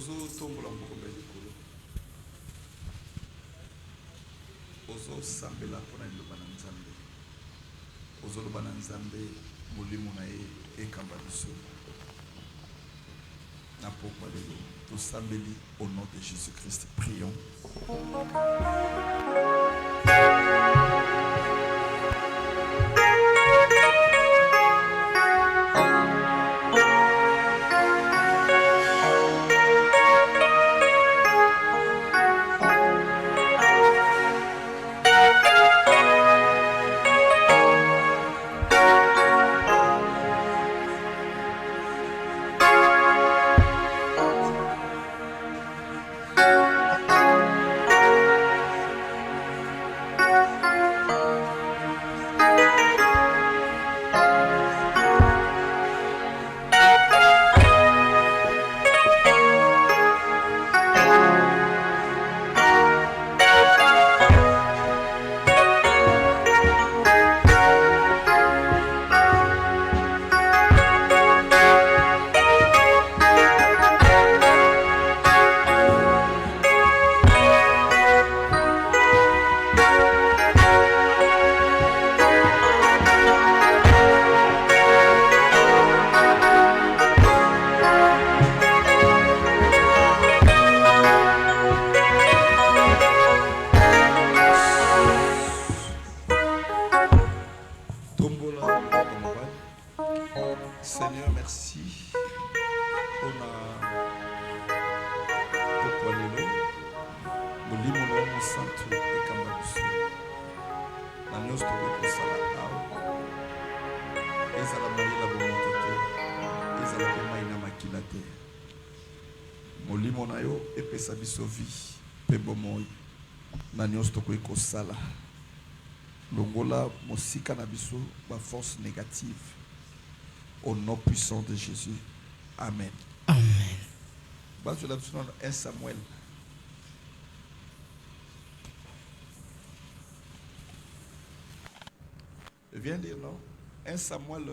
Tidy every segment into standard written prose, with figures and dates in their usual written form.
Ozo tombola mbokombe likolo. Ozo sambela pona liloba na Nzambe. Ozo loba na Nzambe molimo na ye ekamba biso. Na pokwa lelo tosambeli au nom de Jésus-Christ. Prions. Seigneur, merci pour le molimo na santo ekamba biso na nyonso tokosala awa ezala moyela bomoto te ezala mpe mai na makila te molimo na yo epesa biso vi mpe bomoi na nyonso tokosala longola mosika na biso baforce négative au nom puissant de Jésus. Amen. Amen. Je l'ai dans 1 Samuel. Je viens de dire non. 1 Samuel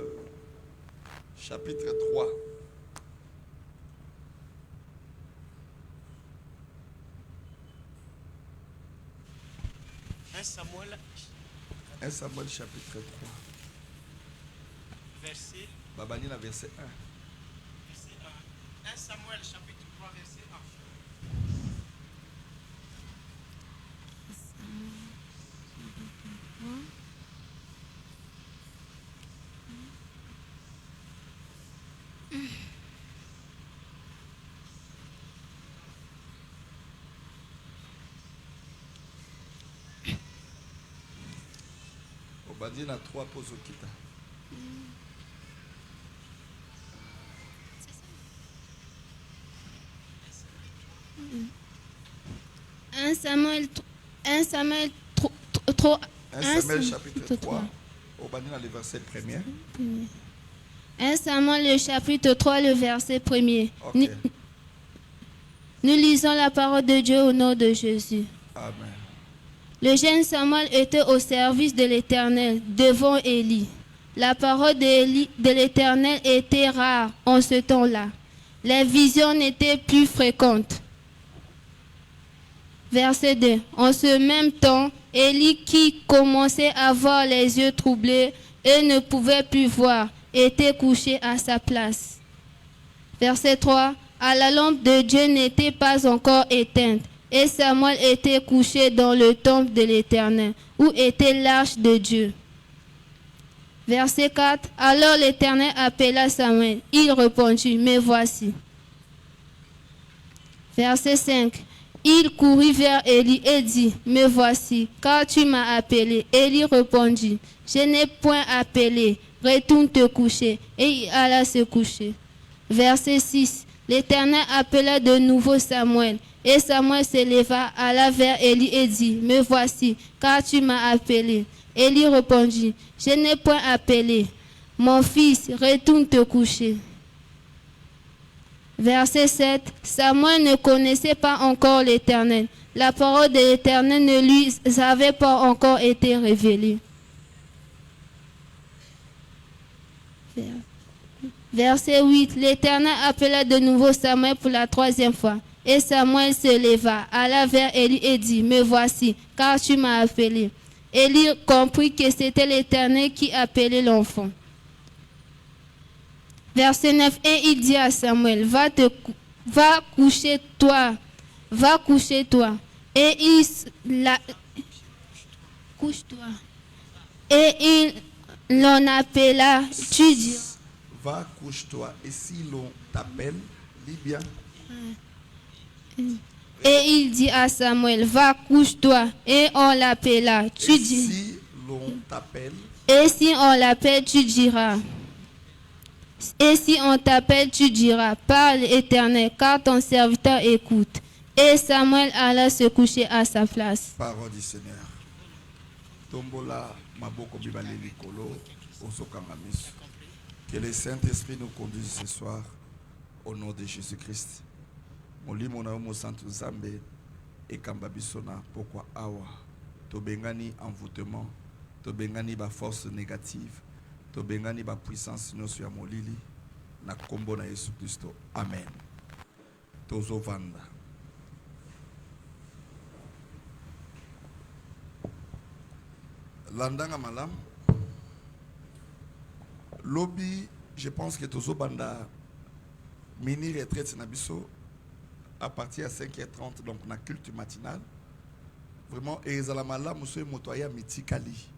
chapitre 3. Un Samuel chapitre 3. Verset. Babani, verset 1. Verset 1. 1 Samuel chapitre 3 verset 1. Babani na 3 pose au kita. Un Samuel chapitre 3, au banni dans le verset 1er. 1 Samuel le chapitre 3, le verset 1er. Okay. Nous lisons la parole de Dieu au nom de Jésus. Amen. Le jeune Samuel était au service de l'Éternel devant Élie. La parole de l'Éternel était rare en ce temps-là. Les visions n'étaient plus fréquentes. Verset 2. En ce même temps, Élie, qui commençait à avoir les yeux troublés et ne pouvait plus voir, était couché à sa place. Verset 3. À la lampe de Dieu n'était pas encore éteinte, et Samuel était couché dans le temple de l'Éternel, où était l'arche de Dieu. Verset 4. Alors l'Éternel appela Samuel. Il répondit, me voici. Verset 5. Il courut vers Élie et dit, me voici, car tu m'as appelé. Élie répondit, je n'ai point appelé, retourne te coucher. Et il alla se coucher. Verset 6. L'Éternel appela de nouveau Samuel. Et Samuel se leva, alla vers Élie et dit, me voici, car tu m'as appelé. Élie répondit, je n'ai point appelé. Mon fils, retourne te coucher. Verset 7. Samuel ne connaissait pas encore l'Éternel. La parole de l'Éternel ne lui avait pas encore été révélée. Verset 8. L'Éternel appela de nouveau Samuel pour la 3e fois. Et Samuel se leva, alla vers Élie et dit, me voici, car tu m'as appelé. Élie comprit que c'était l'Éternel qui appelait l'enfant. Verset 9. Et il dit à Samuel, va coucher toi. Et couche-toi. Et il l'en appela, tu dis. Va, couche-toi. Et si l'on t'appelle, lis bien. Et il dit à Samuel, va, couche-toi. Et on l'appela, tu dis. Si l'on t'appelle. Et si on l'appelle, tu diras. Et si on t'appelle, tu diras, parle Éternel, car ton serviteur écoute. Et Samuel alla se coucher à sa place. Parole du Seigneur. Tombola maboko bibale likolo osokanga miso. Que le Saint-Esprit nous conduise ce soir au nom de Jésus-Christ. Molimo na mo santu zambe ekamba bisona pourquoi awa tobengani envoûtement, tobengani ba force négative, tobengani ba puissance nyonso ya molili na kombo na Yesu Kristo. Amen. Tozo vanda. Landanga malam. Lobby, je pense que Tozo Banda mini retraite nabiso à partir de 5h30, donc na culte matinal. Vraiment, et la malam, monsieur Motoya Mitikali.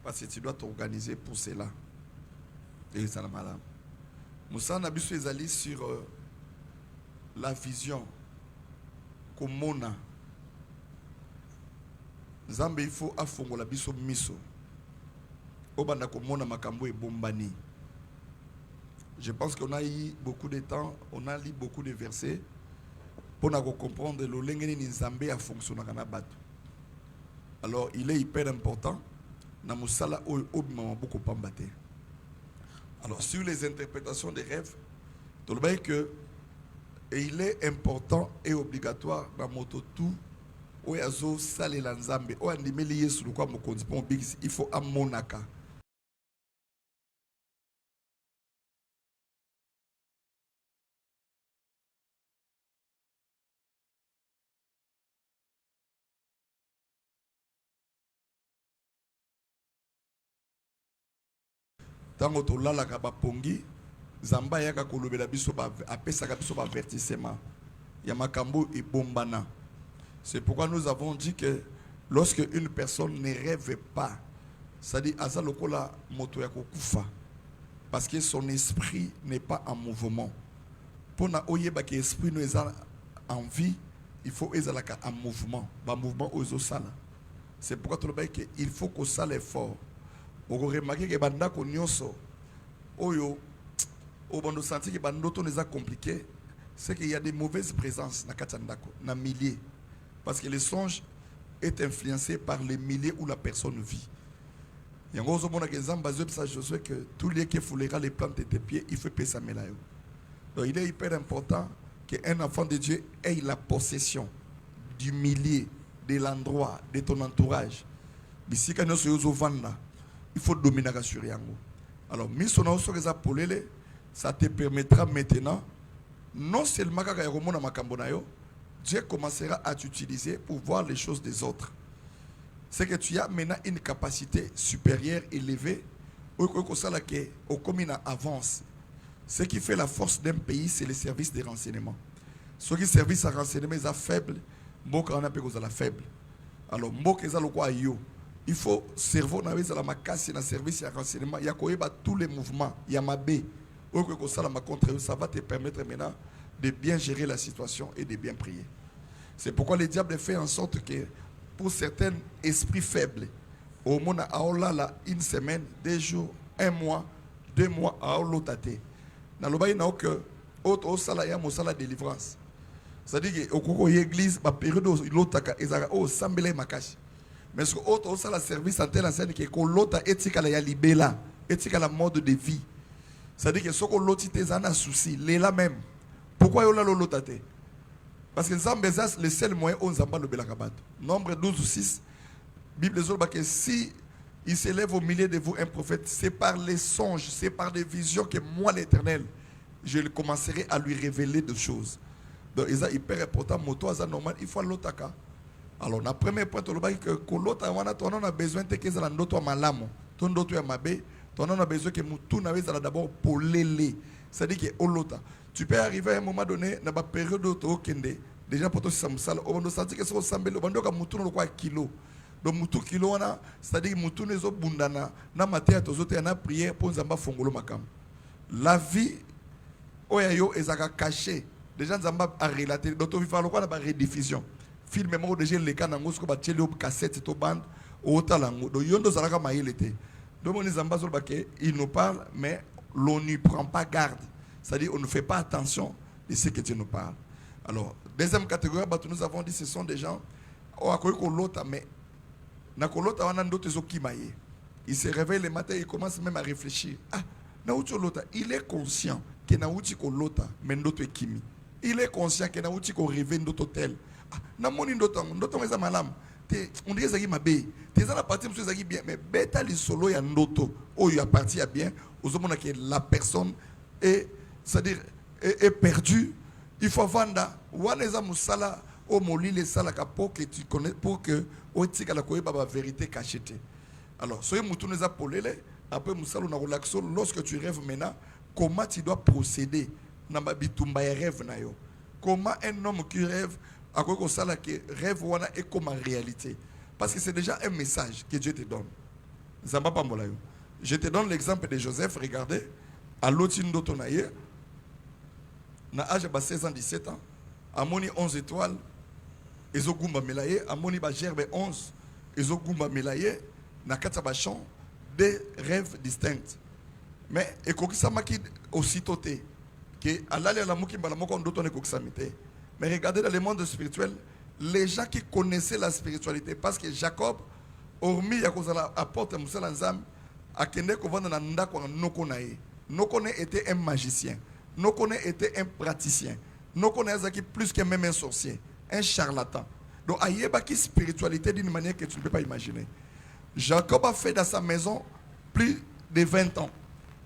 Parce que tu dois t'organiser pour cela. Et la malam. Moussa Nabiso est allé sur la vision comme Mona. Zambe il faut afongo la biso miso. Obanda komona makambo et bombani. Je pense qu'on a eu beaucoup de temps, on a lu beaucoup de versets pour comprendre le lengeni ni Nzambe a fonctionné na bato. Alors il est hyper important na musala obima beaucoup pambate. Alors sur les interprétations des rêves, tu le que et il est important et obligatoire dans moto tout où yazo sale la Nzambe ou andimeli Yesu kwa mokonzi pon bigisi il faut amonaka. Tango tolalaka bapongi Zamba yaka kolobela biso ba apesaka biso ba avertissement ya makambo et bombana. C'est pourquoi nous avons dit que lorsque une personne ne rêve pas, c'est-à-dire asa lokola moto ya kokufa parce que son esprit n'est pas en mouvement. Pour na oyeba que esprit nous est en vie, il faut ezalaka en mouvement, ba mouvement ozo sala. C'est pourquoi tout le monde que il faut qu'on sale fort. On remarque que banda ko nyonso oyo au bando senti que bando to n'est pas compliqué, c'est qu'il y a des mauvaises présences na katandako, na milliers. Parce que le songe est influencé par les milliers où la personne vit. Il y a un gros monde qui est Josué que tous les qui foulera les plantes de tes pieds, il faut payer sa mélaille. Donc il est hyper important qu'un enfant de Dieu ait la possession du millier, de l'endroit, de ton entourage. Mais si quand il faut dominer sur Yango. Alors, ça te permettra maintenant, non seulement Dieu commencera à t'utiliser pour voir les choses des autres. C'est que tu as maintenant une capacité supérieure, élevée, au avance. Ce qui fait la force d'un pays, c'est le service de renseignement. Ceux qui service à renseignement, sont faibles, faible. Alors, il faut cerveau na la makasi na service de renseignement, il y a tous les mouvements, il y a ma B. Ça va te permettre maintenant de bien gérer la situation et de bien prier. C'est pourquoi le diable fait en sorte que pour certains esprits faibles, au monde à une semaine, 2 jours, 1 mois, 2 mois à l'autate. Dans le bail, que au salaya mosala délivrance. C'est-à-dire que au l'église, la période où l'otaka ezara au sambele makashi. Mais ce au sala service en telle enseigne que l'ota etika la libela, etika la mode de vie. C'est-à-dire que ce que l'autre est un souci, là même. Pourquoi il y a l'autre? Parce que c'est le seul moyen où on a le Nombre 12 ou 6, Bible dit que si il s'élève au milieu de vous un prophète, c'est par les songes, c'est par des visions que moi, l'Éternel, je commencerai à lui révéler des choses. Donc, il est hyper important, moto, c'est normal, il faut l'otaka. Alors, le premier point, on a besoin de que ça soit malamo, ton d'autres mabe, on a besoin que tout d'abord pour l'élé. C'est-à-dire que olota. Tu peux arriver à un moment donné, dans la période où tu es déjà pour toi, on a senti que c'est un kilo. Donc, mutu kilo, c'est-à-dire que mutu nezo bundana, na matéa tozote na prière pour nzamba fongolo makam. La vie, oyayo ezaka caché. Déjà nzamba a relaté. Donc, il faut faire la rediffusion. Film même déjà les cas nango ko ba télé ou cassette to bande au talango. Donc, yondo zalaka maïlete. Donc, on nzamba zo baké, il nous parle, mais l'on n'y prend pas garde. C'est-à-dire, on ne fait pas attention de ce que Dieu nous parle. Alors, deuxième catégorie, nous avons dit ce sont des gens mais il se réveille le matin, il commence même à réfléchir. Ah, il est conscient que Naouti Kolota, mais d'autres Kimi. Il est conscient que Naouti ko rêve d'autres hôtels. Ah, Namoni d'autres malam. On dirait que c'est ma baie. Tu es dans la partie de bien, mais bêta les solo ya noto. Oh, il appartient à bien. Aux hommes que la personne est, c'est-à-dire, est perdue. Il faut vendre. Waneza musala au moli les salaka pour que tu connais, pour que otika la koye baba vérité cachée. Alors, soyez moutouneza polele. Après musalo na relaxo. Lorsque tu rêves maintenant, comment tu dois procéder dans ma bitumba rêve na yo. Comment un homme qui rêve à quoi que ça rêve wana est comme en réalité. Parce que c'est déjà un message que Dieu te donne. Zamba pambolayo. Je te donne l'exemple de Joseph. Regardez, à l'otindo tonaye, na âge de 16 ans, 17 ans, à moni 11 étoiles, ils ont gumba melaye, à moni ba gerbe 11, ils ont gumba melaye, na katabachon, des rêves distincts. Mais et kokisama qui aussitôt te, que alali la muki balamoko ndoto ne kokisamite. Mais regardez dans le monde spirituel, les gens qui connaissaient la spiritualité, parce que Jacob, hormis ya kozala apporte musala nzam, akende ko vanda na ndako nokonaye. Nokone était un magicien. Nokone était un praticien. Nokone est plus que même un sorcier, un charlatan. Donc ayeba qui spiritualité d'une manière que tu ne peux pas imaginer. Jacob a fait dans sa maison plus de 20 ans.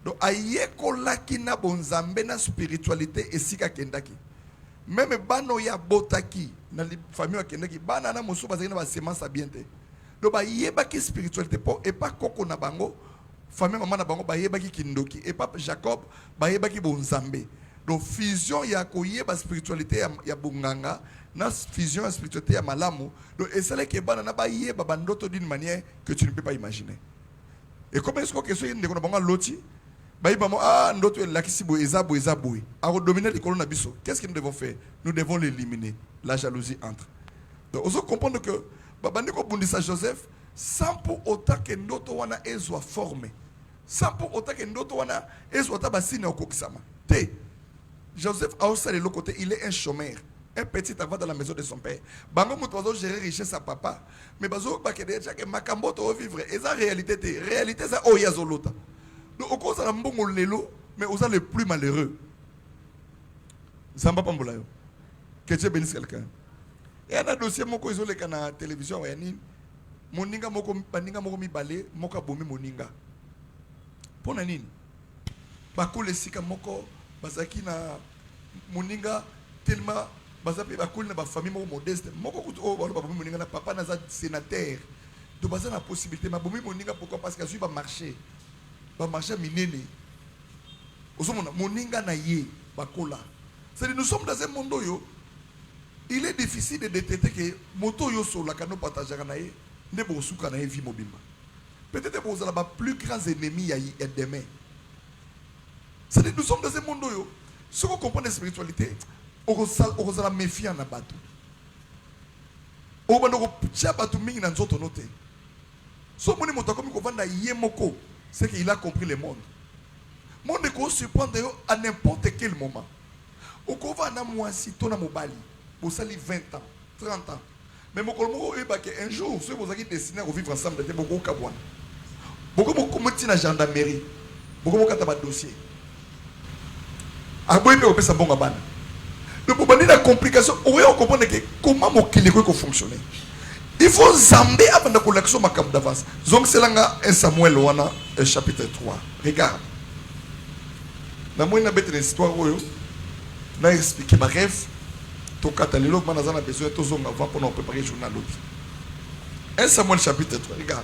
Donc ayeko la ki na bonzambe na spiritualité et sika kendaki. Même bano ya botaki na famille wa kendaki bana na mosu bazaki na ba semence biente. Donc ayeba qui spiritualité et pas koko na bango. Famille maman na bango bayeba ki kindoki et pas Jacob bayeba ki bonzambe. Donc fusion ya koyeba spiritualité ya bunganga na fusion ya spiritualité ya malamu. Donc et c'est que bana na bayeba bandoto d'une manière que tu ne peux pas imaginer. Et comment est-ce que soyez ndeko na bango loti bayeba mo ah ndoto la kisibo ezabou. A redominer les colonnes abisso. Qu'est-ce que nous devons faire? Nous devons l'éliminer. La jalousie entre. Donc on doit comprendre que babandeko bundisa Joseph sans pour autant que ndoto wana ezwa formé. Sans pour autant que ndoto wana ezwa tabasine okokisama. Té. Joseph a aussi de l'autre côté, il est un chômeur, un petit avant dans la maison de son père. Bango moutozo gérer richesse à papa, mais bazo bakede chaque makambo to vivre. Et ça réalité ça oyazolota. Donc au cause de mbongo lelo, mais aux les plus malheureux. Samba pambolayo. Que Dieu bénisse quelqu'un. Et un dossier moko isolé à la télévision yani moninga moko baninga moko mi balé moka bomi moninga. Pona nini? Bakule sika moko bazaki na moninga tellement bazapi bakuli na ba famille moko modeste moko kuto o ba bomi moninga na papa na za sénateur. Donc baza na possibilité ma bomi moninga pourquoi parce que ba marché minene. Osomona moninga na ye bakola. C'est nous sommes dans un monde yo. Il est difficile de détecter que moto yo so la kano partager na ye ne bo suka na ye vie mobimba. Peut-être que vous avez plus grands ennemis à demain. C'est-à-dire nous sommes dans un monde où, si vous comprenez la spiritualité, on va méfier en abattu. On va dire que mingi na nzoto note. So moni moto comme ko vanda yemoko, c'est qu'il a compris le monde. Monde ko surprendre à n'importe quel moment. On va na mwasi to na mobali, vous sali 20 ans, 30 ans. Mais mon colmo est un jour, ceux vous avez destiné à vivre ensemble, de beaucoup kabouane. Beaucoup de na gendarmerie, beaucoup de dossier. Donc, pour la complication, on comprend comment mon kiliko fonctionne. Il faut zamber avant de collection ma cap d'avance. Donc c'est là 1 Samuel wana chapitre 3. Regarde. Na moi na bête histoire oyo. Na expliquer ma rêve. To katalelo mana zana besoin to zonga avant pour nous préparer journal l'autre. 1 Samuel chapitre 3. Regarde.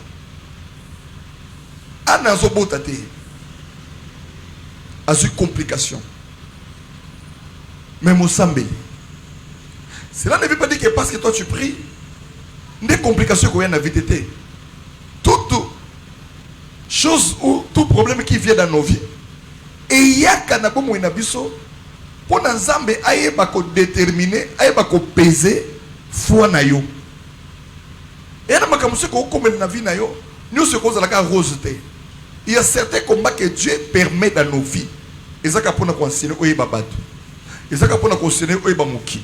Ana zo botate. Azu complication. Mais mon sambé. Cela ne veut pas dire que parce que toi tu pries, des complications qu'il y a dans la vie d'été. Toute chose ou tout problème qui vient dans nos vies. Et il y a kanabo mo inabiso pour na nzambe ayeba ko déterminer, ayeba ko peser foi na yo. Et na makamuso ko komela na vie na yo, nous se cause la rosité. Il y a certains combats que Dieu permet dans nos vies. Et ça pour nous conseiller oyeba batu. Et ça pour nous conseiller oyeba mokili.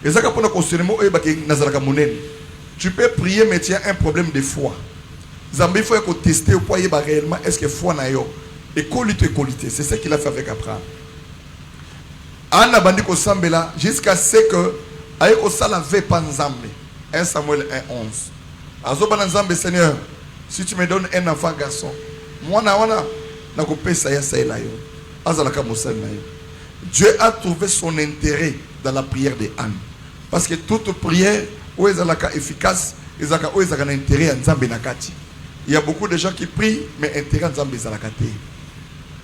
Et ça pour nous conseiller oyeba ke nazalaka monene. Tu peux prier, mais tu as un problème de foi. Zambé, il faut tester au point réellement est-ce que foi na yo et qualité. C'est ce qu'il a fait avec Abraham. Anna bandi ko sambela jusqu'à ce que aye ko sala ve pa nzambe. 1 Samuel 1:11. Azoba na nzambe Seigneur, si tu me donnes un enfant garçon, moi na wana na ko pesa ya saela yo. Azala ka mosal na yo. Dieu a trouvé son intérêt dans la prière de Anne. Parce que toute prière où est efficace, ils ont intérêt à Nzambe nakati. Il y a beaucoup de gens qui prient, mais intérêt à Nzambe zalakate.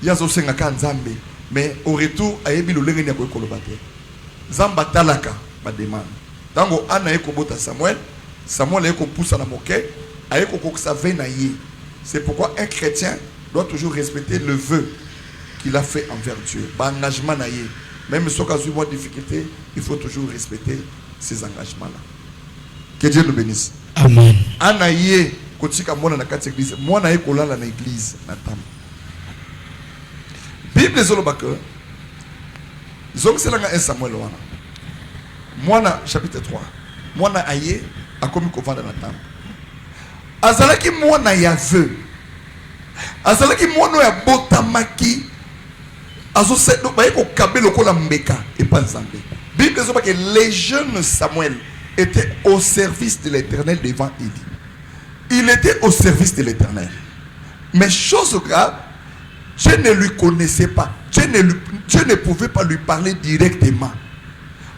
Il y a aussi un Nzambe, mais au retour, il y a des gens qui ont été Zamba talaka, ma demande. Tango Anna eko bota Samuel eko poussa na moquette, eko koksa na ye. C'est pourquoi un chrétien doit toujours respecter le vœu qu'il a fait envers Dieu. Ba engagement na ye. Même si on a eu moins de difficultés, il faut toujours respecter ces engagements-là. Que Dieu nous bénisse. Amen. Anaye kotika mwana na kati église, mwana ye kolala na église na tam. Bible zoloba que zong selanga 1 Samuel wana. Mwana chapitre 3. Mwana aye akomi kovanda na tam. Azalaki mwana ya vœu. Azalaki mwana ya botamaki. Azo sedo ba ko kabelo ko la mbeka et pas nzambe. Bible zoloba que les jeunes Samuel était au service de l'Éternel devant Élie. Il était au service de l'Éternel. Mais chose grave, Dieu ne lui connaissait pas. Dieu ne pouvait pas lui parler directement.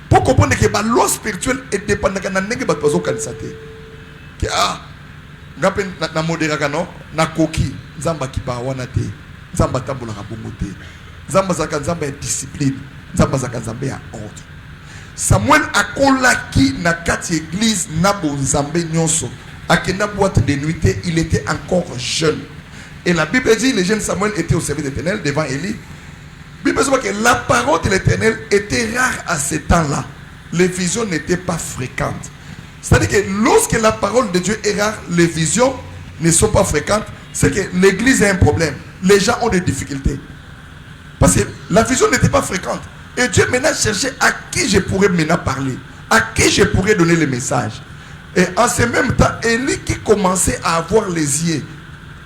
Pour comprendre que la loi spirituelle est dépendante de la que na modéraka no na koki nzamba kiba wana te nzamba tambola kabongo te nzamba zaka nzamba discipline nzamba zaka nzamba ya ordre. Samuel a kolaki na kati église nabo nzambe nyonso akenda boîte de nuit, il était encore jeune. Et la Bible dit le jeune Samuel était au service de l'Éternel devant Élie. La Bible dit que la parole de l'Éternel était rare à ce temps-là. Les visions n'étaient pas fréquentes. C'est-à-dire que lorsque la parole de Dieu est rare, les visions ne sont pas fréquentes. C'est que l'église a un problème. Les gens ont des difficultés. Parce que la vision n'était pas fréquente. Et Dieu maintenant cherchait à qui je pourrais maintenant parler, à qui je pourrais donner le message. Et en ce même temps, Élie qui commençait à avoir les yeux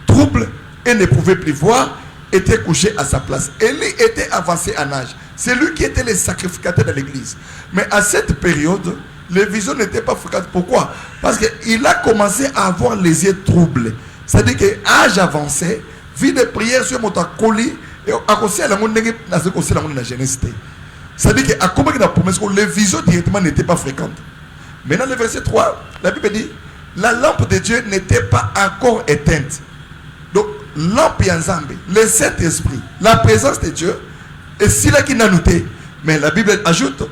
troubles et ne pouvait plus voir, était couché à sa place. Élie était avancé en âge. C'est lui qui était le sacrificateur de l'église. Mais à cette période, les visions n'étaient pas fréquentes. Pourquoi? Parce qu'il a commencé à avoir les yeux troubles. C'est-à-dire qu'âge avancé, vie de prière sur mon colis, et à cause de la jeunesse. C'est-à-dire qu'à cause de la promesse, les visions directement n'étaient pas fréquentes. Maintenant, le verset 3, la Bible dit, la lampe de Dieu n'était pas encore éteinte. Donc, lampe et ensemble, le Saint-Esprit, la présence de Dieu, et c'est là qu'il a noté. Mais la Bible ajoute,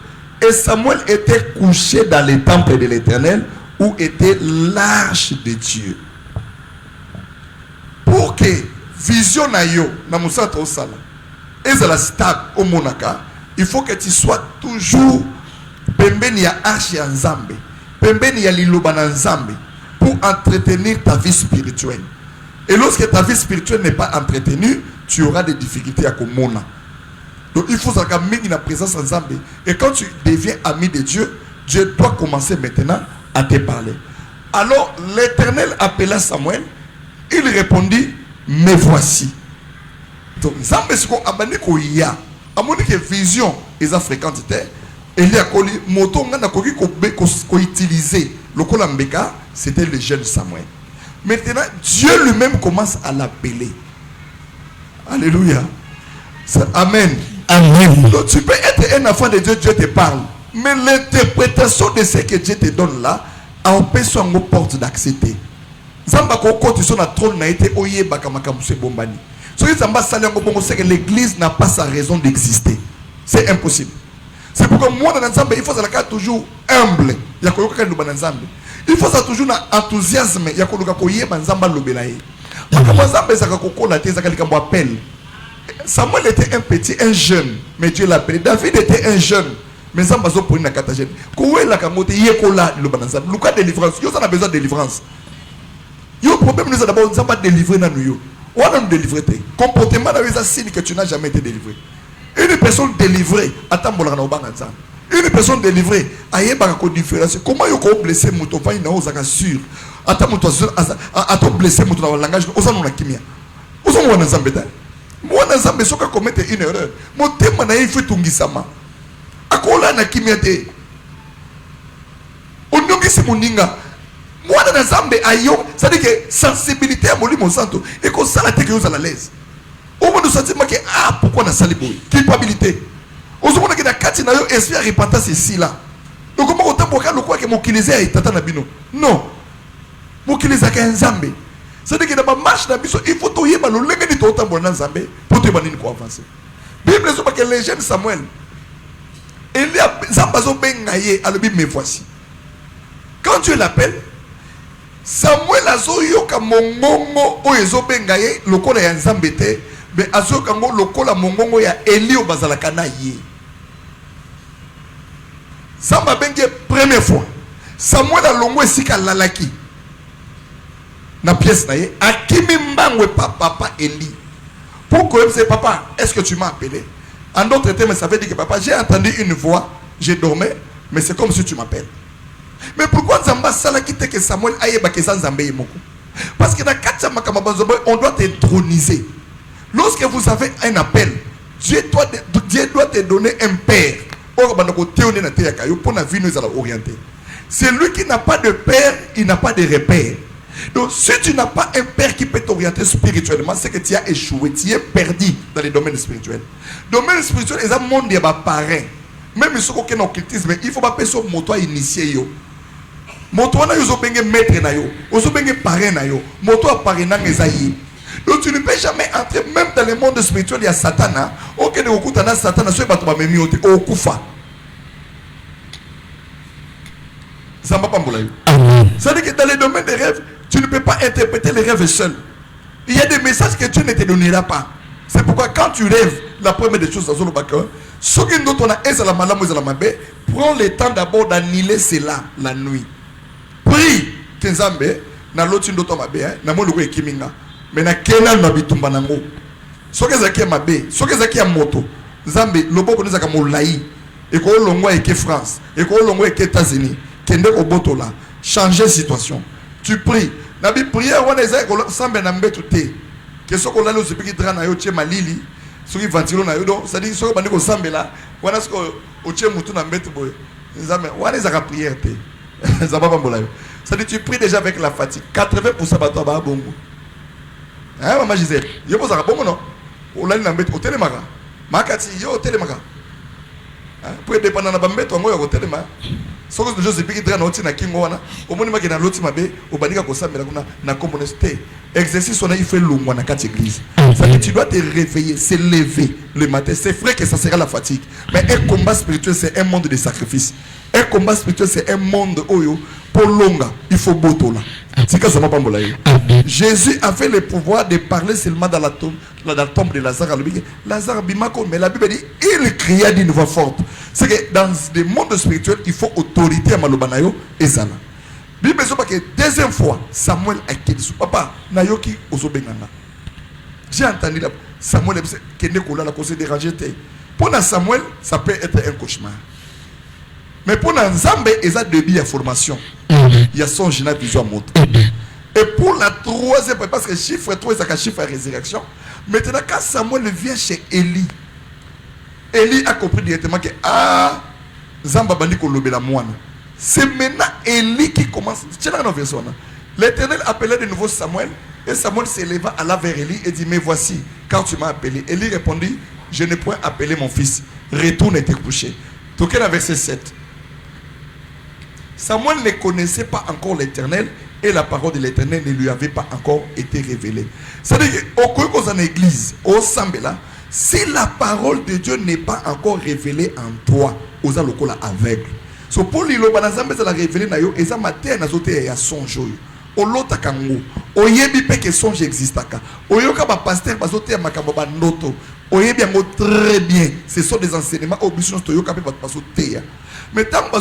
et Samuel était couché dans le temple de l'Éternel, où était l'arche de Dieu. Pour que vision na yo, na musata osala, et la stable au monaka, il faut que tu sois toujours pembeni ya arche ya nzambe, pembeni ya liloba na nzambe, pour entretenir ta vie spirituelle. Et lorsque ta vie spirituelle n'est pas entretenue, tu auras des difficultés à komona. Donc il faut savoir qu'il y a une présence en nzambe. Et quand tu deviens ami de Dieu, Dieu doit commencer maintenant à te parler. Alors l'Éternel appela Samuel, il répondit, me voici. Donc nzambe siko abandi ko ya, amoni que vision est fréquente. Eli akoli moto ngana koki ko utiliser lokola mbeka, c'était le jeune Samuel. Maintenant Dieu lui-même commence à l'appeler. Alléluia. Amen. Amen. Donc tu peux être un enfant de Dieu, Dieu te parle. Mais l'interprétation de ce que Dieu te donne là, empêche son porte d'accepter. Zamba koko tu son na trône na été oye bakamaka muse bombani. Ce que Zamba sali ngo bongo c'est que l'église n'a pas sa raison d'exister. C'est impossible. C'est pourquoi moi dans Nzambe il faut ça toujours humble. Ya koyoka ka lobana Nzambe. Il faut ça toujours na enthousiasme ya koluka koyeba Nzamba lobela ye. Makambo Nzambe zaka kokola te zaka likambo appel. Samuel était un petit, un jeune, mais Dieu l'a appelé. David était un jeune, mais Nzamba zo pour une katagène. Kowe la kamote yekola lobana Nzambe. Luka délivrance. Yo ça a besoin de délivrance. Le problème nous a d'abord nous pas délivré dans nous. On a nous délivré. Comportement dans un signe que tu n'as jamais été délivré. Une personne délivrée, attends une personne délivrée, aïe bako différence. Comment you ko blesser muto fa ina ozaka sûr. Attends muto attends blesser muto dans le langage, ozana na kimia. Ozana wana Nzambe. Moi Nzambe soka commettre une erreur. Mon thème na il faut tungisama. Akola na kimia te. Onongisi moninga. Moi dans Nzambe ayo, ça dit que sensibilité à molimo santo et qu'on ça la tête que vous à l'aise. Au moins nous sentiment que ah pourquoi on a sali boy, culpabilité. Au moins que na kati na yo esprit repentance ici là. Donc comment autant pour le quoi que mon kilise a tata na bino. Non. Mon kilise a Nzambe. Ça dit que dans ma marche na biso il faut to yeba lo lenga ni to tambo na Nzambe pour te banini ko avancer. Bible dit que les jeunes Samuel il y a Zambazo bengaye à le me voici. Quand Dieu l'appelle Samuel azoyoka mongongo oyo ezobenga ye lokola ya Nzambe te mais azoyoka ngo lokola mongongo ya Eli bazalaka na ye. Samba bengi première fois Samuel alongo esika lalaki na pièce na ye akimi mbangwe papa Eli. Pourquoi c'est papa, est-ce que tu m'as appelé? En d'autres termes, ça veut dire que papa, j'ai entendu une voix, j'ai dormi, mais c'est comme si tu m'appelles. Mais pourquoi Nzamba sala quitte que Samuel aille bakesa Nzambe yemoko? Parce que dans quatre makamabanzobo on doit t'introniser. Lorsque vous avez un appel, Dieu doit te donner un père. C'est lui qui n'a pas de père, il n'a pas de repère. Donc si tu n'as pas un père qui peut t'orienter spirituellement, c'est que tu as échoué, tu es perdu dans les domaines spirituels. Domaine spirituel, c'est un monde de parrain. Même si on a un occultisme, il faut pas payer son moto à initier. Moto na yo benge maître na yo, ozo benge parrain na yo, moto a parrain na ngezayi. Donc tu ne peux jamais entrer même dans le monde spirituel, il y a Satan. OK de okuta na Satan, so ba to ba memi ote okufa. Zamba pambola yo. Ça veut dire que dans les domaines des rêves, tu ne peux pas interpréter les rêves seul. Il y a des messages que Dieu ne te donnera pas. C'est pourquoi quand tu rêves, la première des choses dans le bac, ce qui nous on a prends le temps d'abord d'annuler cela la nuit. Prie que Nzambe na loti ndoto mabe na mo loko ekiminga mais na kena na bitumba nango soke zaki ya mabe soke zaki ya moto Nzambe loboko nzaka molai et ko longwa eke France et ko longwa eke États-Unis kende ko botola changer situation tu pries na bi prière wana ezaki ko sambe na mbetu te que soko lalo zipiki dra na yo tie malili soki ventilo na yo donc ça dit soko bandi ko sambe là wana soko o tie mutu na mbetu boy Nzambe wana ezaka prière te. Ça dit tu pries déjà avec la fatigue. 80% bato ba bongo. Hein maman Gisèle, yo posaka bongo non. O lali na mbet o telemaka. Makati yo telemaka. Hein pour dépendre na bambeto ngo yo telema. Soko de Joseph qui dra na oti na kingo wana. O moni maki na loti mabe o bandika ko sambela kuna na communauté. Exercice on a il fait longwa na quatre église. Ça dit tu dois te réveiller, se lever le matin. C'est vrai que ça sera la fatigue. Mais un combat spirituel c'est un monde de sacrifice. Un combat spirituel, c'est un monde oyo pour longa. Il faut botola. Jésus avait le pouvoir de parler seulement dans la tombe de Lazare. Lazare bimako, mais la Bible dit il cria d'une voix forte. C'est que dans le monde spirituel, il faut autorité à malobanayo et zala. Bible dit que deuxième fois, Samuel a dit papa nayoki osobengana. J'ai entendu Samuel qui n'est pas là pour se déranger. Pour Samuel, ça peut être un cauchemar. Mais pour Nzambe, il y a début de formation. Il y a son général vision à monter. Et pour la troisième, parce que chiffre 3, c'est un chiffre à résurrection. Maintenant, quand Samuel vient chez Élie, Élie a compris directement que Zamba bandi kolobela moine. C'est maintenant Élie qui commence. Tiens dans la version. L'Éternel appelait de nouveau Samuel. Et Samuel s'éleva à la vers Élie et dit, mais voici, quand tu m'as appelé. Élie répondit, je n'ai point appelé mon fils. Retourne et te coucher. Toquez la verset 7. Samuel ne connaissait pas encore l'Éternel et la parole de l'Éternel ne lui avait pas encore été révélée. C'est-à-dire qu'au en église, au Sambela, si la parole de Dieu n'est pas encore révélée en toi, aux alokola aveugle. So pour l'ilo banazambe ça la révélé na yo et ça matin na zote ya songe yo. Olota kango. Oyebi pe que songe existaka. Oyoka ba pasteur ba zote ya makambo ba ndoto. Oyebi yango très bien. Ce sont des enseignements obligés to yoka pe ba zote ya. Mais tant que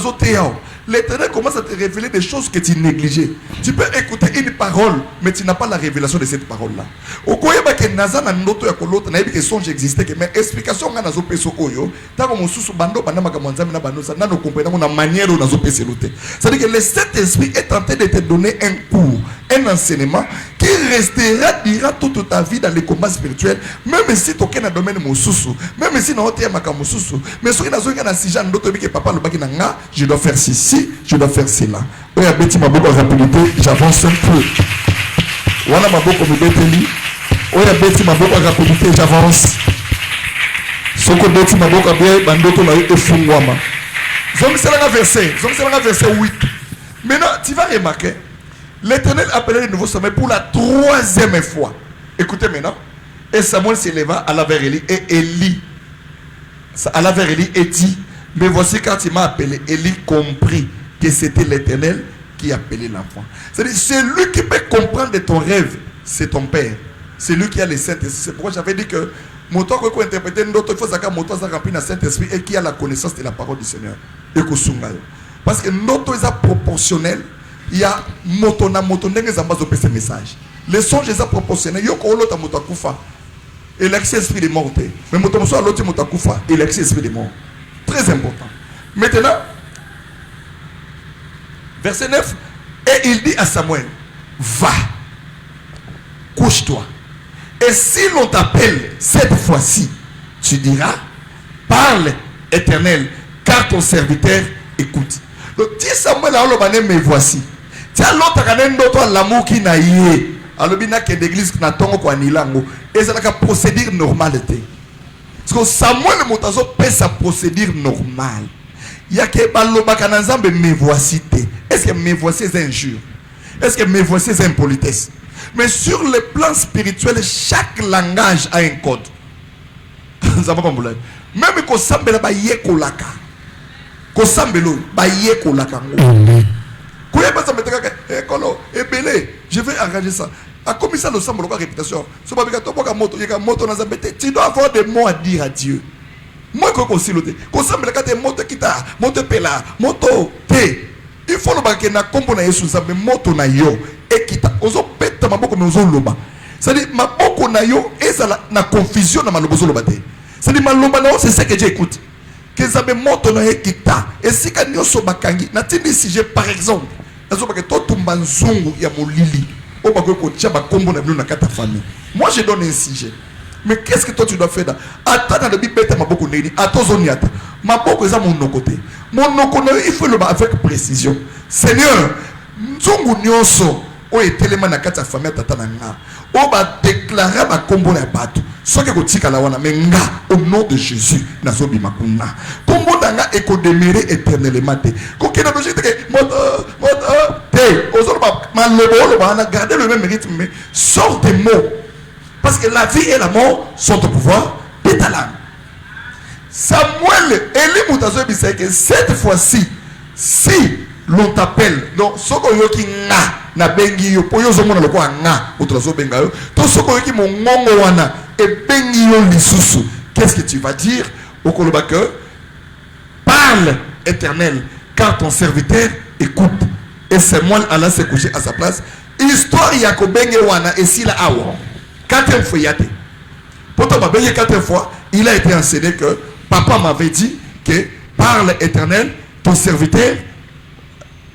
l'Éternel commence à te révéler des choses que tu négligeais. Tu peux écouter une parole, mais tu n'as pas la révélation de cette parole-là. Au cas où que Nazana noto ya kolota na que songe existait, mais explication nga nazo peso oyo. Tant que mosusu bando banda makamanzami na bando ça na no comprendre na manière où nazo peso lote. C'est-à-dire que le Saint-Esprit est en train de te donner un cours, un enseignement qui restera durant toute ta vie dans les combats spirituels, même si tu es dans le domaine mosusu, même si tu es dans le mosusu, mais si tu es dans le sujet que papa le baki nanga, je dois faire ceci, je dois faire cela. Oui, abeti ma beaucoup rapidité, j'avance un peu. Voilà ma beaucoup me dételi. Oui, abeti ma beaucoup rapidité, j'avance. Soko beti ma beaucoup bien, bandoto na yo efungwama. Donc c'est le verset 8. Maintenant, tu vas remarquer, l'Éternel appelait de nouveau Samuel pour la 3e fois. Écoutez maintenant. Et Samuel s'éleva à la vers Élie et Élie à la vers Élie et dit, mais voici quand il m'a appelé, Élie comprit que c'était l'Éternel qui appelait l'enfant. C'est-à-dire, celui qui peut comprendre de ton rêve, c'est ton père. C'est lui qui a le Saint-Esprit. C'est pourquoi j'avais dit que moto ko interpréter d'autres, il faut que moto ça rempli dans Saint-Esprit et qui a la connaissance de la parole du Seigneur. Et que sungal. Parce que notre est proportionnel. Il y a moto na moto ndenge zamba zo pese message. Le songe est proportionnel. Yo ko lota moto akufa. Et l'excès de mort. Mais moto moso loti moto akufa et l'excès de mort. Très important. Maintenant, verset 9, et il dit à Samuel, va, couche-toi. Et si l'on t'appelle cette fois-ci, tu diras, parle, Éternel, car ton serviteur écoute. Donc, dis Samuel, me voici. Tiens, l'autre, l'amour qui n'a yé. Alors, il y a l'église qui n'a pas et c'est la procédure normale. Parce que Samuel Moutazo paie sa procédure normale. Il y a que me voici. Est-ce que me voici est injure? Est-ce que me voici est impolitesse? Mais sur le plan spirituel, chaque langage a un code. Même quand Sambela ba yekolaka. Quand Sambelo ba yekolaka. Je vais arranger ça. A commis ça le semble la réputation. Tu dois avoir des mots à dire à Dieu. Moi, quand on s'y lote, quand ça me regarde, moto kita, moto pela, moto te. Il faut le baquer na combo na Yesu ça me moto na yo et kita. Ozo peta maboko me ozo loba. C'est-à-dire maboko na yo et ça na confusion na malobozo loba te. C'est-à-dire maloba na c'est ça que j'écoute. Que ça me moto na kita. Et si quand nyoso bakangi, na tindi si j'ai par exemple, na zo baké to tumba nzungu ya molili. Moi je donne un sujet. Mais qu'est-ce que toi tu dois faire là? Attends de bibete ma beaucoup neni. Attends niata. Ma beaucoup ça mon côté. Mon côté il faut le avec précision. Seigneur, nzungu nyonso o etelema na kata famille tata na nga. O ba déclarer ba kombo na bato. Soki ko tika la wana menga au nom de Jésus na zo bi makuna. Kombo na nga eko demeurer éternellement te. Ko kena logique que moto garder le même rythme, mais sort des mots. Parce que la vie et la mort sont au pouvoir de ta langue. Samuel, Élie Moutazo disait que cette fois-ci, si l'on t'appelle, donc, soko yoki nga, na bengi yo, po yo zomo na loko nga, outrazo benga yo, to soko yoki mon ngongo wana, et bengi yo lisusu, qu'est-ce que tu vas dire au kolobake? Parle, Éternel, car ton serviteur écoute. Et Samuel alla se coucher à sa place. Histoire Yakobenge wana et si la awa. 4e fois yate. Pourtant ma bengue 4e fois, il a été enseigné que papa m'avait dit que parle Éternel, ton serviteur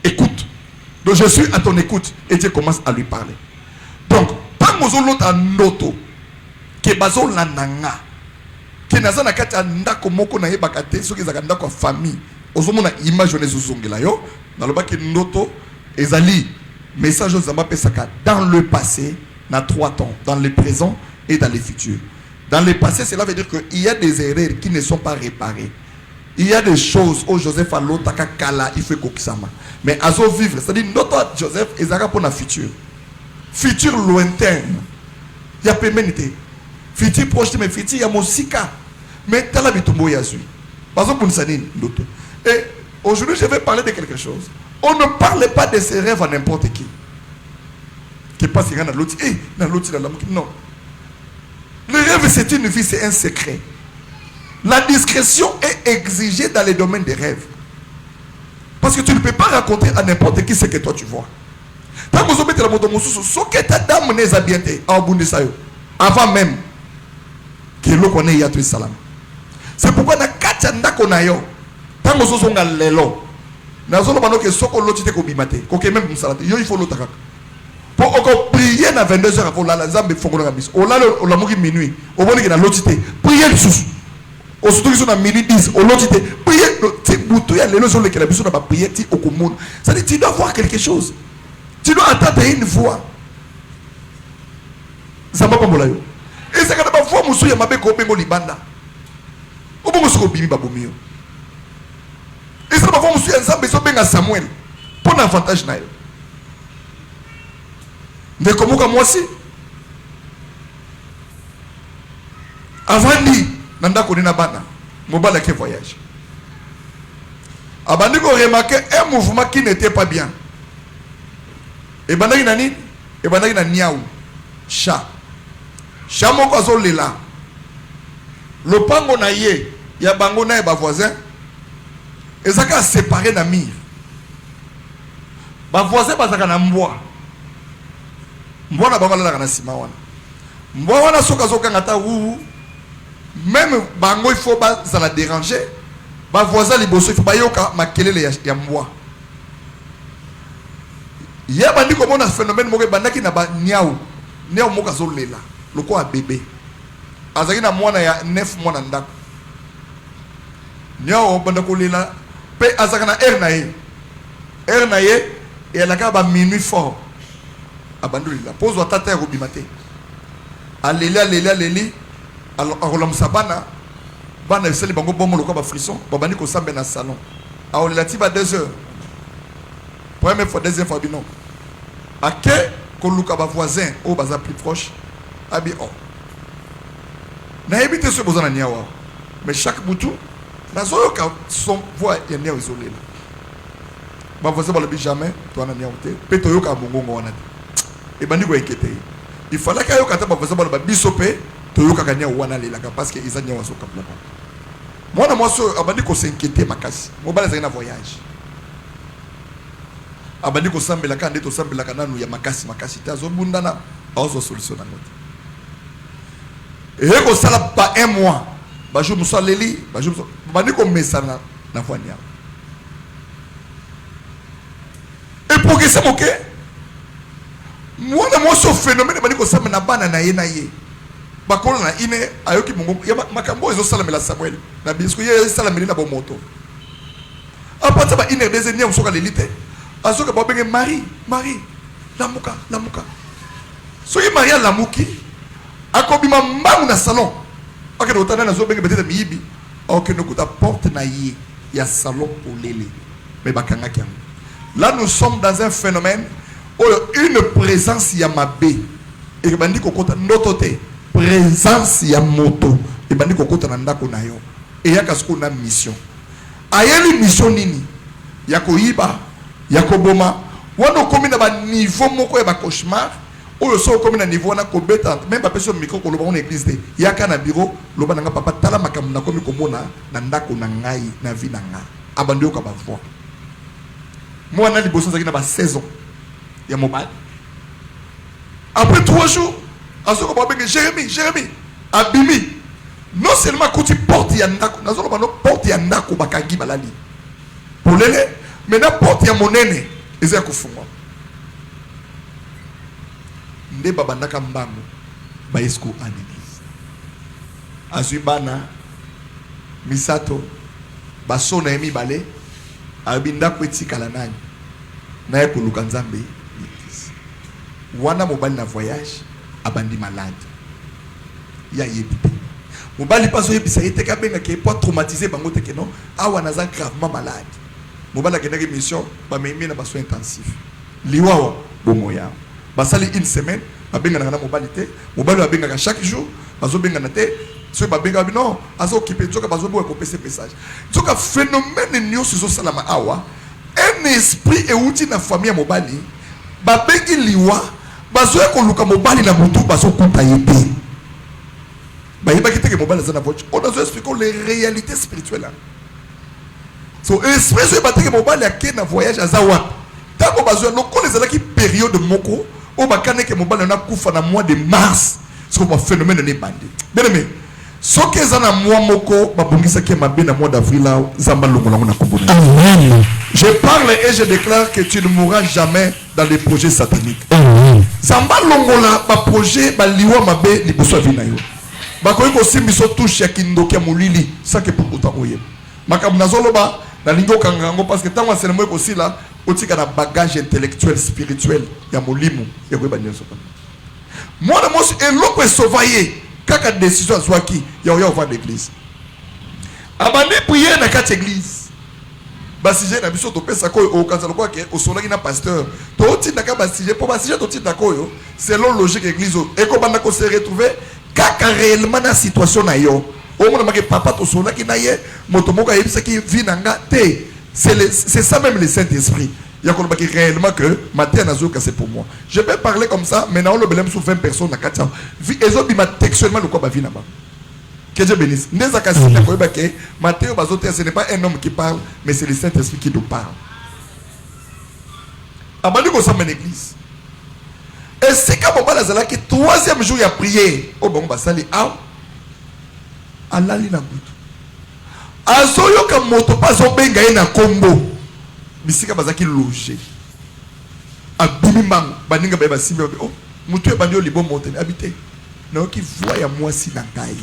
écoute. Donc je suis à ton écoute et Dieu commence à lui parler. Donc tant que l'autre a noto que bazo la nanga que nazana kati ndako moko na yebakate soki zaka ndako famille ozomona image on ezozongela yo nalobaki ndoto ezali message ozamba pesaka dans le passé na 3 temps, dans le présent et dans le futur. Dans le passé, cela veut dire qu'il y a des erreurs qui ne sont pas réparées. Il y a des choses où Joseph a l'otaka kala, il fait kokisama. Mais à zo vivre, c'est-à-dire notre Joseph ezaka pour le futur. Futur lointain. Il y a pémenité. Futur proche, mais futur il y a mosika. Mais tala bitumbo yazui. Par exemple, et aujourd'hui, je vais parler de quelque chose. On ne parle pas de ses rêves à n'importe qui. Qui passe dans l'autre. Non. Le rêve, c'est une vie, c'est un secret. La discrétion est exigée dans les domaines des rêves. Parce que tu ne peux pas raconter à n'importe qui ce que toi tu vois. Tant que vous mettez la moto, ce que ta dame n'est pas bien, avant même que l'eau connaît Yatou Salam. C'est pourquoi na kachanda konayo. Tant que vous avez l'élo. Nous avons que soko l'autre ko bimate. Ko même musalate. Yo il faut l'autre. Pour prier na 22h avant la zambe fongola kabisa. O la moki minuit. O boni que na l'autre prier le sous. Au surtout qu'ils sont à minuit 10, au l'autre prier, tu boutou ya les gens qui la besoin de prier ti au commun. Ça dit tu dois voir quelque chose. Tu dois attendre une voix. Ça m'a pas molayo. Et ça quand pas voix musu ya mabe ko bengo libanda. O bongo soko bimi babomio. Et ça pas voix musu ya nzambe so benga Samuel. Pour l'avantage na yo. Mais comment comme moi aussi? Avant dit nanda konina bana mobala qui voyage abandi ko remarquer un mouvement qui n'était pas bien et bandaki nani et bandaki na niaou chat moko azolela lopango na ye ya bango na ba voisin ezaka séparé na mire ba voisin bazaka na mbwa na bango la na sima wana mbwa wana soka zokanga ta wu. Même bango il faut pas ça la déranger. Ba voisin liboso il faut pas yoka makelele ya mbwa. Ya bandi comme on a phénomène mo bandaki na ba niao moko azolela loko a bébé. Azaki na mwana ya 9 mois na ndako. Niao bandako lela pe azaka na na ye et la ka ba minuit fort. Abandoli la pose wa tata ko bimate. Aleli alors la musabana bana seli bango bomo loko ba frisson babani ko sambe na salon alors la tiba 2 heures première fois deuxième fois binon ake ko luka ba voisin au baza plus proche abi oh na éviter ce besoin na niawa mais chaque boutou na zo ka son voix ya nia isolé ba voisin ba le jamais toi na niawa te pe to yoka bongo wana e bandi ko inquiéter il fallait que yoka ta ba voisin ba bisope toyoka kanya wana lelaka parce que ils ont soka plapa moi so abandi ko s'inquiéter makasi mobala zana voyage abandi ko sambela ka ndeto sambela kana ya makasi tazo bundana azo solution na ngote et ko sala pas un mois ba jour musaleli ba jour abandi ko mesana na voania et pour que ça moke moi so phénomène abandi ko sambela na bana na ye bakolo na ine ayoki mungu ya makambo ezo salamela Samuel na bisko ye salameli na bomoto apata ba ine beze nia usoka lelite asoka ba benge Marie lamuka so ye Maria lamuki akobima mbangu na salon akene otana na zo benge peut-être miyibi okene kuta porte na ye ya salon pour lele mais bakanga kiam là nous sommes dans un phénomène où une présence ya mabe et bandi kokota ndotote présence ya moto et bandi kokota na ndako na yo et ya kasiko na mission ayeli mission nini ya koyiba ya koboma wana komi na ba niveau moko ya ba cauchemar oyo so komi na niveau na kobeta même pas personne micro ko loba on église te ya kana bureau loba nanga papa tala makambo na komi komona na ndako na ngai na vie na nga abandi yo ka ba voix moi na liboso zaki na ba saison ya mobile après 3 jours azoko ba benge Jérémie abimi non seulement kuti porte ya ndako nazolo ba no porte ya ndako bakangi balali polele mais na porte ya monene eza kufungwa nde baba ndaka mbango ba esko en église azui bana misato basona emi balé abinda kwetika la nani na ekoluka nzambe wana mobali na voyage abandi malade ya yebite mobali paso yebisa yete ka benga ke pas traumatisé bango te ke non awa naza gravement malade mobali akendaki mission ba memi na baso intensif liwawa bomoya basali une semaine babenga na mobali te mobali abengaka chaque jour bazo benga na te so babenga non azo occupé tsoka bazo bo ko pese message tsoka phénomène nyo so salama awa un esprit et outil na famille mobali babengi liwa bazo ko luka mobali na mutu bazo kuta yete ba yeba kiteke mobali za na voiture on a expliqué les réalités spirituelles so esprit so bateke mobali ake na voyage azawa tako bazo lokole ezalaki période moko o bakane ke mobali na kufa na mois de mars so ba phénomène ne bandi bien aimé so ke za na mois moko babungisa ke mabe na mois d'avril là zamba longola na kubuna amen. Je parle et je déclare que tu ne mourras jamais dans les projets sataniques amen. Zamba longola ba projet ba liwa mabe liboso vina yo bakoyi ko simbiso touche ya kindoki ya mulili sans que pour autant oye makam nazoloba na lingo kangango parce que tango aselemo ko sila otika na bagage intellectuel spirituel ya molimu ya ko banyoso moi na mosi eloko esovaye kaka décision azwaki ya oya over l'église abandi prier na kati église basije na biso to pesa ko o kanzalo kwa ke osolaki na pasteur to tinda ka basije po basije to tinda ko yo selon logique église e ko banda ko se retrouver kaka réellement na situation na yo o mona make papa to solaki na ye moto moko yebisa ki vinanga te c'est ça même le Saint-Esprit. Il y a réellement que matin c'est pour moi. Je peux parler comme ça, mais on le belém sur 20 personnes à 4 ans. Et autres bima textuellement le quoi vie là-bas. Que Dieu bénisse. Matthieu Bazoté, ce n'est pas un homme qui parle, mais c'est le Saint-Esprit qui nous parle. Abandonne comme ça mon église. Et c'est quand on va là que troisième jour il y a prié. Oh bon bah ça les ah. Allah li na butu. Azoyo ka moto pas zo benga na kombo. Bisika bazaki loger. Abimi mango baninga ba simba oh mutu e bandio libo monte habité. Na ki voix ya mwasi na ngai.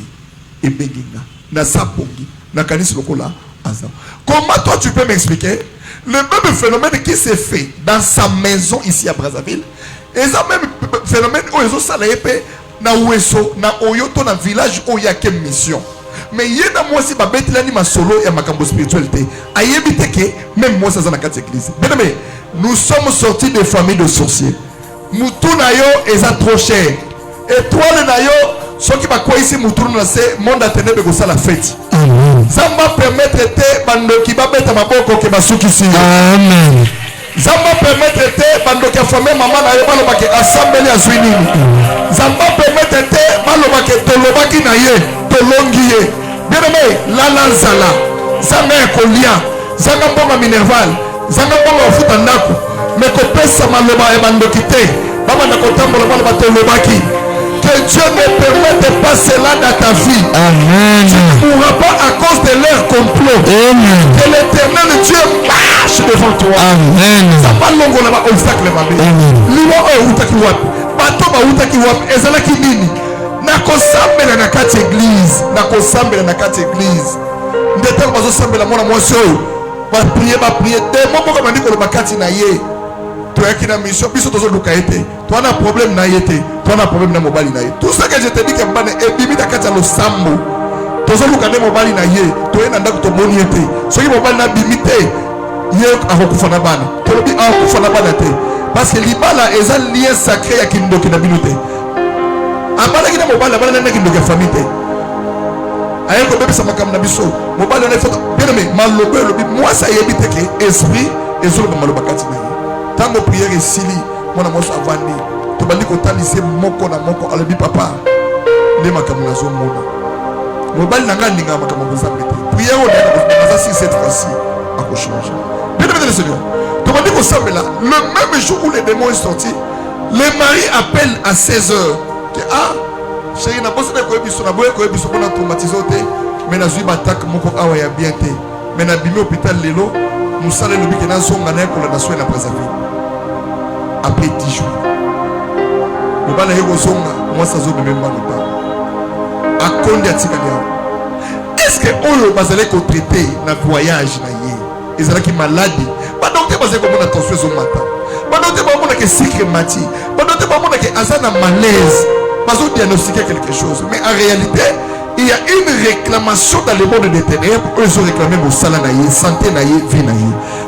Et benginga na sapongi na kanisi lokola azam. Comment toi tu peux m'expliquer le même phénomène qui s'est fait dans sa maison ici à Brazzaville et ça même phénomène où ils ont salé na Ouesso na Oyoto na village où il y a quelle mission. Mais il y a moi si babeti lani ma solo et ma cambo spiritualité. Ayebite que même moi ça dans la carte église. Bien aimé, nous sommes sortis de familles de sorciers. Mutu na yo eza trop cher. Étoile na yo ceux qui va quoi ici mutu na se monde a ténèbres ko la fête. Amen. Zamba permettre te bando ki ba beta maboko ke basuki si. Amen. Zamba permettre te bando ki famille maman na yo baloba ke assemblée azwi nini. Zamba permettre te baloba ke tolobaki na ye. Longier bien aimé la lanzala zanga ekolia zanga mbonga minerval zanga mbonga futa ndako mais ko pesa maloba e bandokite baba na kotambola bana batolobaki que Dieu ne permette pas cela dans ta vie. Amen. Tu ne mourras pas à cause de leur complot. Amen. Que l'éternel Dieu marche devant toi. Amen. Ça va longo là bas obstacle mabe. Liwa o utaki wapi bato ba utaki wapi ezala ki nini nakosambela na kati église nakosambela na kati église ndetaka bazosambela mwana mwasi oyo baprier demo moko bandi koloba kati na ye toyaki na mission biso tozoluka ye te toana problème na ye te toana problème na mobali na ye tout ce que je te dis que mbane ebimi na kati ya losambo tozoluka nde mobali na ye toye na ndako tomoni ye te soki mobali na bimi te ye akokufa na bana tolobi akokufa na bana te parce que libala eza lien sacré ya kindoki na bino te abala kina mobali abala na kindoki ya famille te aye ko bebisa makam na biso mobali na foto bien mais malobe lobi moi ça yebi te ke esprit ezolo maloba kati na ye tango prière esili mona moso avandi to bandi ko talise moko na moko alobi papa nde makam na zo mona mobali na ngandi nga makam bozambe te prière on est dans 6 cette fois-ci à ko changer bien le Seigneur to bandi ko sambela le même jour où les démons sont sortis le mari appelle à 16h que ah chérie na bosse de ko ebiso na boye ko ebiso ko na traumatiser te mais na zui batak moko awa ya bien te mais na bimi hôpital lelo musala lobi ke na songa na ko na soin na Brazzaville après 10 jours mobala yego songa moi ça zo bemba no pa akondi atika dia est-ce que oyo bazale ko traiter na voyage na ye ezalaki maladi badokter baza komona tension ezomata badokter bamona ke sucre mati badokter bamona ke aza na malaise bazodiagnostiquer quelque chose mais en réalité il y a une réclamation dans le monde des ténèbres. Eux ont réclamé mon salaire, santé, vie.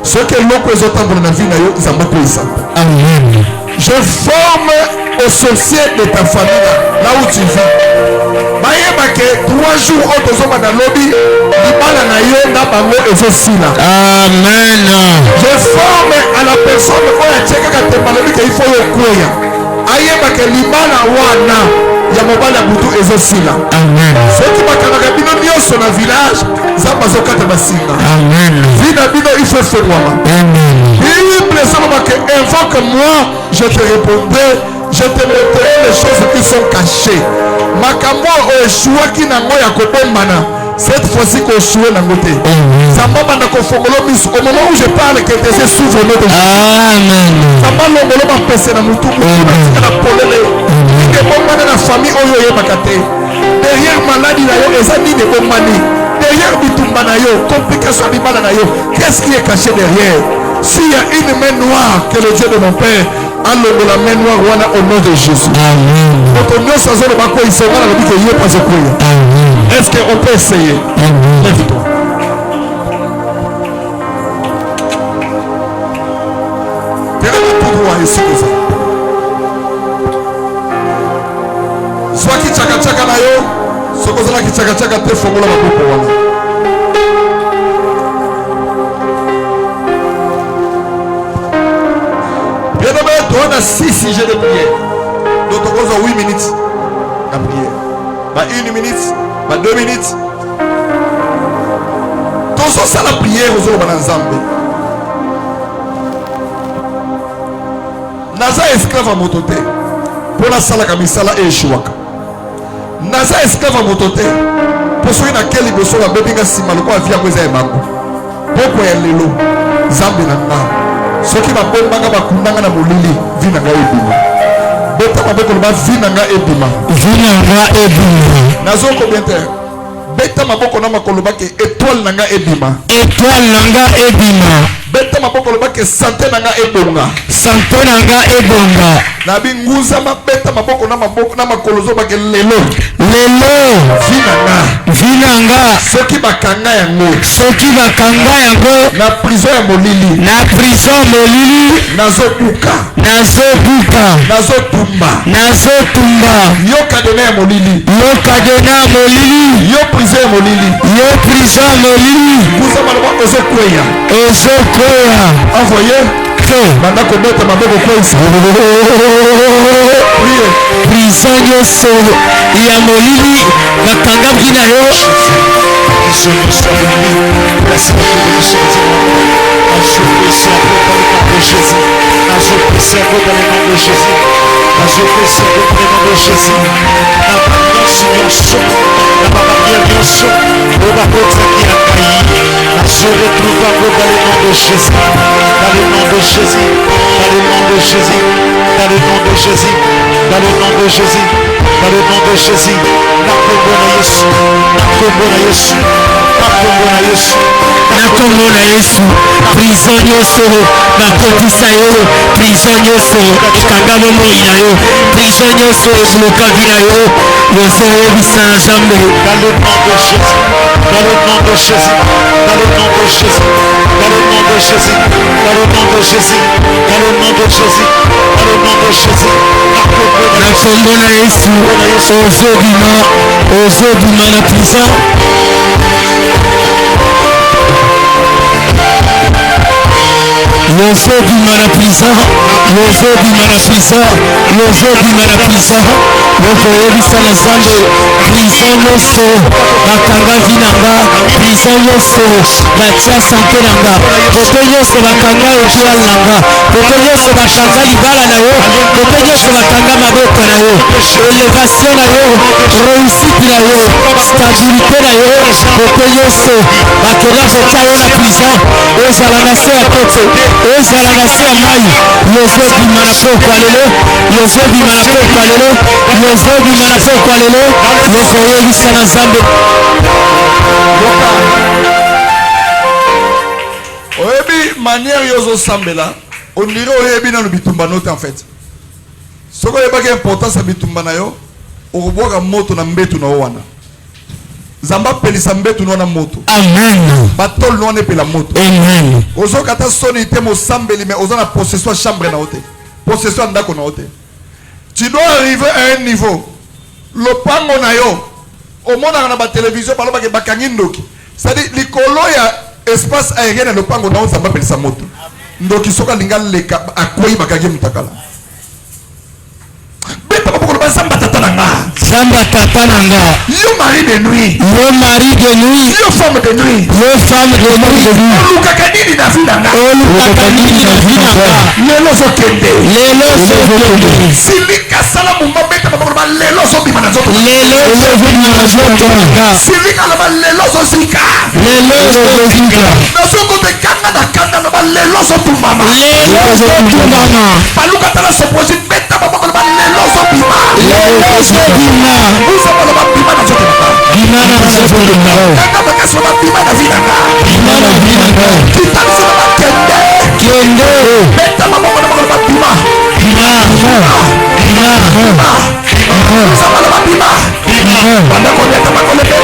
Ce que l'on peut entendre dans la vie, ils ont beaucoup de Amen. Je forme au sorcier de ta famille là où tu vis. Que 3 jours au dans le lobby, Amen. Je forme à la personne qu'il faut le courir. Que l'imana wana ya mobali ya butu ezosila. Amen. Soki bakanaka bino nyonso na village zamba zokata basinga. Amen. Vina bino il faut ferwama. Amen. Bible sema que invoque-moi, je te répondrai, je te montrerai les choses qui sont cachées. Makambo oeshua ki na ngoya kobombana. Cette fois-ci qu'on choue la montée. Ça m'a pas au moment où je parle que tes yeux s'ouvrent de Jésus. Amen. Ça m'a l'ongolo m'a passé dans mon tour. La famille derrière maladie les amis de bomani derrière bitumbanayo complication d'imanayo qu'est-ce qui est caché derrière? S'il y a une main noire que le Dieu de mon père a la main noire wana au nom de Jésus. Est-ce qu'on peut essayer? Lève-toi. Tout droit ici comme ça. Soit qui tchaka na yo, soit que ça qui tchaka te fongola maboko wana. Bien aimé, on a 6 sujets de prière. Donc on a 8 minutes à prière. Bah 1 minute, bah 2 minutes. Donc ça la prière aux autres ensemble. Naza esclave à mototé. Pour la salle comme ça et échouaka. Naza esclave à mototé. Pour ceux qui n'ont qu'à libre sur la bébé sima le quoi via quoi ça est mango. Pourquoi elle est là? Zambi nanga. Ceux qui m'appellent manga bakundanga na molili vina nga ebima. Beta maboko ba vina nga ebima. Vina nga ebima. Nazo combien de temps? Beta maboko na makoloba ke étoile nanga ebima. Étoile nanga ebima. Beta maboko loba ke santé nanga ebonga. Santé nanga ebonga. Na binguza mabeta maboko na makolozo ba ke lelo. Lelo vinanga. Soki bakanga yango. Soki bakanga yango na prison ya molili. Na prison molili. Nazobuka. Nazobuka. Nazotumba. Yo kadena ya molili. Yo kadena ya molili. Yo prison ya molili. Yo prison ya molili. Kuza malwa ozokwea. Ozokwea. Envoyez. Manda kobeta maboko kwa ici. Prison yoso ya molili bakanga bina yo. Prison yoso ya molili. Merci beaucoup de sortir. Je retrouve à vous dans le nom de Jésus. Dans le nom de Jésus. Dans le nom de Jésus. Dans le nom de Jésus. Dans le nom de Jésus. Dans le nom de Jésus. Na kombo na Yesu. Na kombo na Yesu. Na kombo na Yesu. Na kombo na Yesu. Prison nyonso na kotisa yo. Prison nyonso ekanga bomoi na yo. Prison nyonso ebloka vi na yo. Yoso oyebisa na Nzambe. Dans le nom de Jésus. Dans le nom de Jésus. Dans le nom de Jésus. Dans le nom de Jésus. Dans le nom de Jésus. Dans le nom de Jésus. Dans le nom de Jésus. Na kombo na Yesu. Ozobima na prison. Yozobima na prison. Yozobima na prison. Yozobima na prison. Yokoyebisa na Nzambe. Prison nyonso bakanga vi nanga. Prison nyonso batia santé nanga. Kote nyonso bakanga ekial nanga. Kote nyonso bakanga libala na yo. Kote nyonso bakanga maboko na yo. Elevation na yo. Réussite na yo. Stabilité na yo. Kote nyonso bakanga kotia yo na prison. Ozala na se ya kote. Ozala na se ya mai. Yozobima na pokwa lelo. Yozobima na pokwa lelo. Yozobima na pokwa lelo. Yokoyebisa na Nzambe. Oyebi manière yozo sambela, on dirait oyebi na bitumba note en fait. Soko yeba ke importance ya bitumba na yo, okobwaka moto na mbetu na wana. Zamba pelisa mbetu na moto. Amen. Batol no ne pela moto. Amen. Ozo kata soni te mo sambeli mais ozo na possession chambre na hote. Possession ndako na hote. Tu dois arriver à un niveau. Le pango na yo. Au monde na ba télévision baloba ke bakangi ndoki. C'est-à-dire likolo ya espace aérien na le pango na zamba pelisa moto. Ndoki soka linga leka akoyi bakagi mutakala. Beta bako ba samba tatananga. Samba tatananga. Yo mari de nuit. Yo mari de nuit. Yo femme de nuit. Yo femme de nuit. Luka kanini na vinanga. Luka kanini na vinanga. Lelo so kende. Lelo so kende. Silika sala mumba beta bako ba lelo so bima na zoto. Lelo so bima na zoto. Silika la ba lelo so sika. Lelo so sika. Na soko te kanga na kanga na ba lelo so tumama. Lelo so tumama. Paluka tala so projet beta bako ba lelo so bima. Lelo so bima. Usa ba bima na zoto. Bima na zoto. Kanga baka so ba bima na vinanga. Bima na vinanga. Kitali so ba kende. Kende. Beta bako ba bima. Bima. Bima. Usa ba bima. Banda ko leta ba ko leta.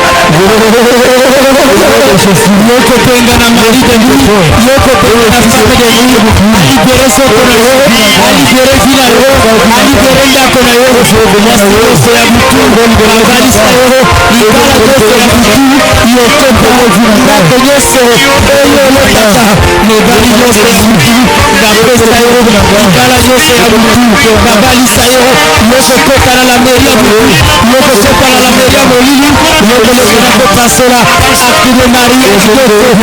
Yoko penga na mari de nuit. Yoko penga na femme de nuit. Libéré soko na yo. Libéré vila yo. Libéré ndako na yo. Masi ya mutu. Bagalisa yo. Libala koso ya mutu. Yoko penga ndako nyose. Eyo lotata. Nebali nyose ya mutu. Bapesa yo. Libala nyose ya mutu. Bagalisa yo. Yoko koka na la meri ya mutu. Yoko soka na la meri ya molili. Yoko leke na kopasela. Akide mari. Aso libéré